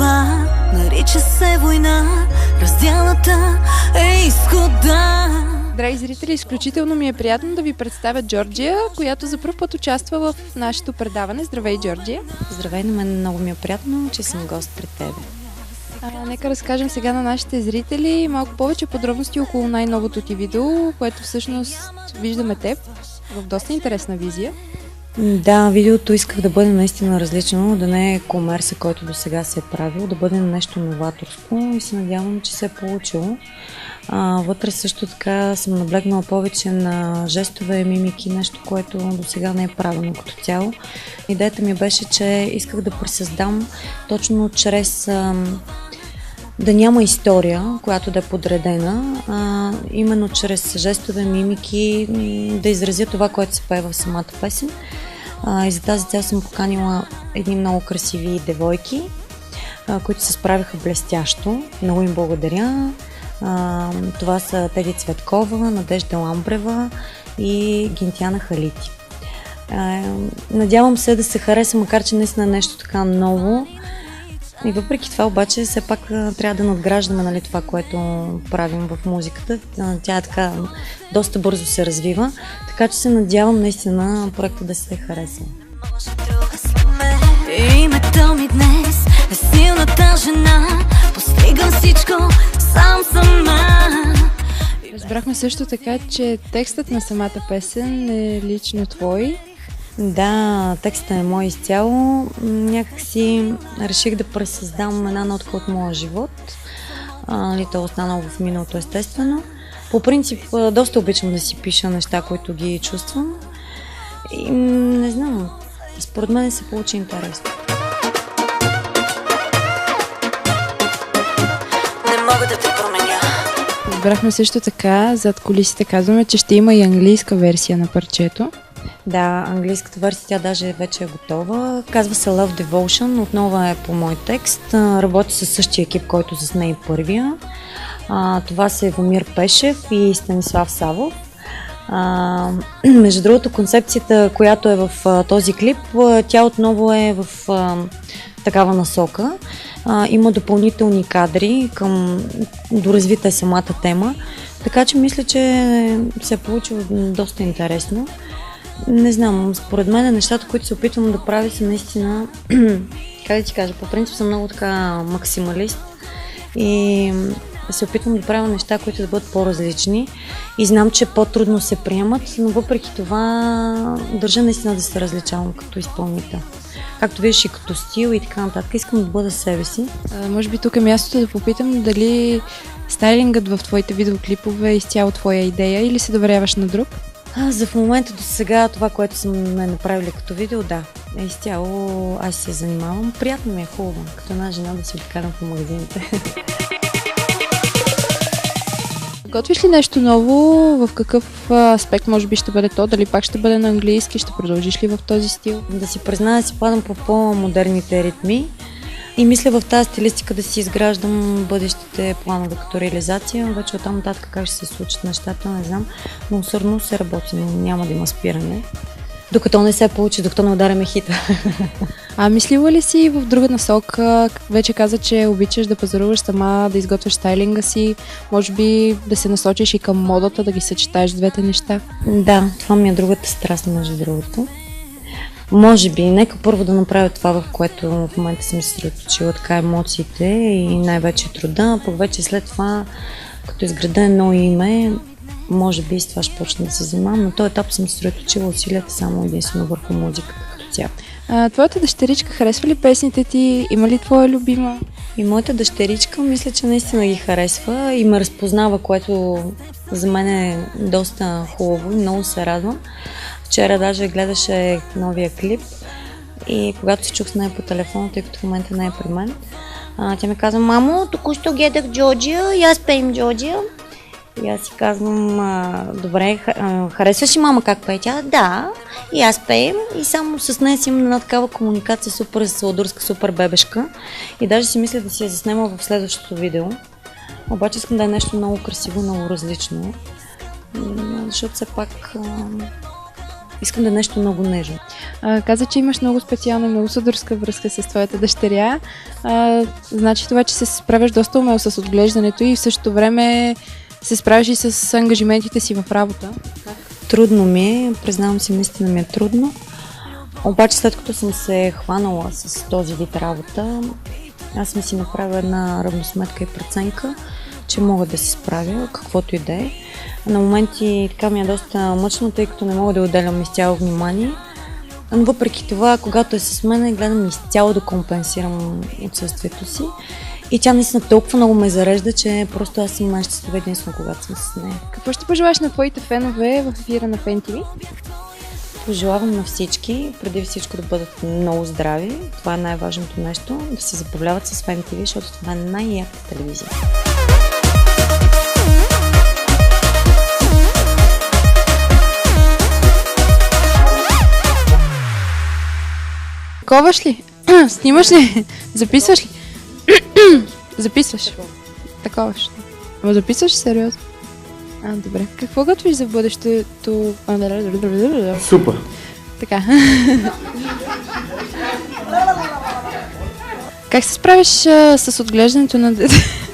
дела, нарича се война, разделата е изхода. Драги зрители, изключително ми е приятно да ви представя Джорджия, която за пръв път участва в нашето предаване. Здравей, Джорджия! Здравей, на мен много ми е приятно, че съм гост пред тебе. Нека разкажем сега на нашите зрители малко повече подробности около най-новото ти видео, което всъщност виждаме теб в доста интересна визия. Да, видеото исках да бъде наистина различно, да не е комерса, който до сега се е правил, да бъде нещо новаторско и се надявам, че се е получило. Вътре също така съм наблегнала повече на жестове, мимики, нещо, което до сега не е правено като цяло. Идеята ми беше, че исках да пресъздам точно чрез да няма история, която да е подредена, именно чрез жестове, мимики, да изразя това, което се пее в самата песен. И за тази цел съм поканила едни много красиви девойки, които се справиха блестящо. Много им благодаря. Това са Теди Цветкова, Надежда Ламбрева и Гинтяна Халити. Надявам се да се хареса, макар че наистина е нещо така ново. И въпреки това обаче все пак трябва да надграждаме, нали, това, което правим в музиката. Тя е така доста бързо се развива, така че се надявам наистина проекта да се хареса. Името ми днес е силната жена, постигам всичко сам сама. Разбрахме също така, че текстът на самата песен е лично твой. Да, текстът е мой изцяло. Някакси реших да пресъздам една нотка от моя живот. То останало в миналото, естествено. По принцип, доста обичам да си пиша неща, които ги чувствам. И не знам, според мен се получи интересно. Не мога да те променя. Разбрахме също така, зад кулисите казваме, че ще има и английска версия на парчето. Да, английската версия, тя даже вече е готова. Казва се Love Devotion, отново е по мой текст. Работи със същия екип, който засне и първия. Това са Евомир Пешев и Станислав Савов. Между другото, концепцията, която е в този клип, тя отново е в такава насока. Има допълнителни кадри към доразвита самата тема, така че мисля, че се е получило доста интересно. Не знам, според мен нещата, които се опитвам да правя, са наистина, как да ти кажа, по принцип съм много така максималист и се опитвам да правя неща, които да бъдат по-различни и знам, че по-трудно се приемат, но въпреки това държа наистина да се различавам като изпълнител. Както виждаш и като стил и така нататък, искам да бъда себе си. Може би тук е мястото да попитам дали стайлингът в твоите видеоклипове е изцяло твоя идея или се доверяваш на друг? За в момента до сега това, което сме направили като видео, да, изцяло аз се занимавам. Приятно ми е, хубаво, като една жена да се обикалям по магазините. Готвиш ли нещо ново? В какъв аспект може би ще бъде то? Дали пак ще бъде на английски? Ще продължиш ли в този стил? Да си призная, си падам по по-модерните ритми и мисля в тази стилистика да си изграждам бъдещите планове като реализация. Вече оттам нататък как ще се случат нещата, не знам, но усърдно се работи, няма да има спиране. Докато не се получи, докато не ударяме хита. Мислила ли си в друга насока? Вече каза, че обичаш да пазаруваш сама, да изготвяш стайлинга си, може би да се насочиш и към модата, да ги съчетаеш двете неща? Да, това ми е другата страст, между другото. Може би, нека първо да направя това, в което в момента съм се съсредоточила, така емоциите и най-вече труда, пък вече след това, като изграда едно име, може би с това ще почна да се занимавам, но този етап съм съсредоточила усилията само единствено върху музиката като цяло. Твоята дъщеричка харесва ли песните ти? Има ли твоя любима? И моята дъщеричка мисля, че наистина ги харесва и ме разпознава, което за мен е доста хубаво и много се радвам. Вчера даже гледаше новия клип и когато се чух с нея по телефона, тъй като в момента не е при мен, тя ми каза: мамо, току-що гледах Джорджия и аз пеем Джорджия. И аз си казвам: добре, харесваш ли мама как пее? Тя: да, и аз пеем и само с нея си имам една такава комуникация супер сладурска, супер бебешка и даже си мисля да си я заснема в следващото видео. Обаче искам да е нещо много красиво, много различно, защото все пак искам да е нещо много нежно. Каза, че имаш много специална и много съдърска връзка с твоята дъщеря. Значи това, че се справяш доста умело с отглеждането и в същото време се справяш и с ангажиментите си в работа. Трудно ми е, признавам си, наистина ми е трудно. Обаче след като съм се хванала с този вид работа, аз съм си направила една равносметка и преценка, че мога да се справя, каквото и да е. На моменти така ми е доста мъчно, тъй като не мога да отделям изцяло внимание. Но въпреки това, когато е с мен, гледам изцяло да компенсирам отсъствието си. И тя наистина толкова много ме зарежда, че просто аз съм най-щастлива единствено, когато съм с нея. Какво ще пожелаш на твоите фенове в ефира на Фен ТВ? Пожелавам на всички, преди всичко да бъдат много здрави. Това е най-важното нещо, да се забавляват с Фен ТВ, защото това е най-яката телевизия. Таковаш ли? Снимаш ли? Записваш ли? Записваш. Таковаш. Ама записваш сериозно? Добре. Какво готвиш за бъдещето? Супер. Така. Как се справиш с отглеждането на дете?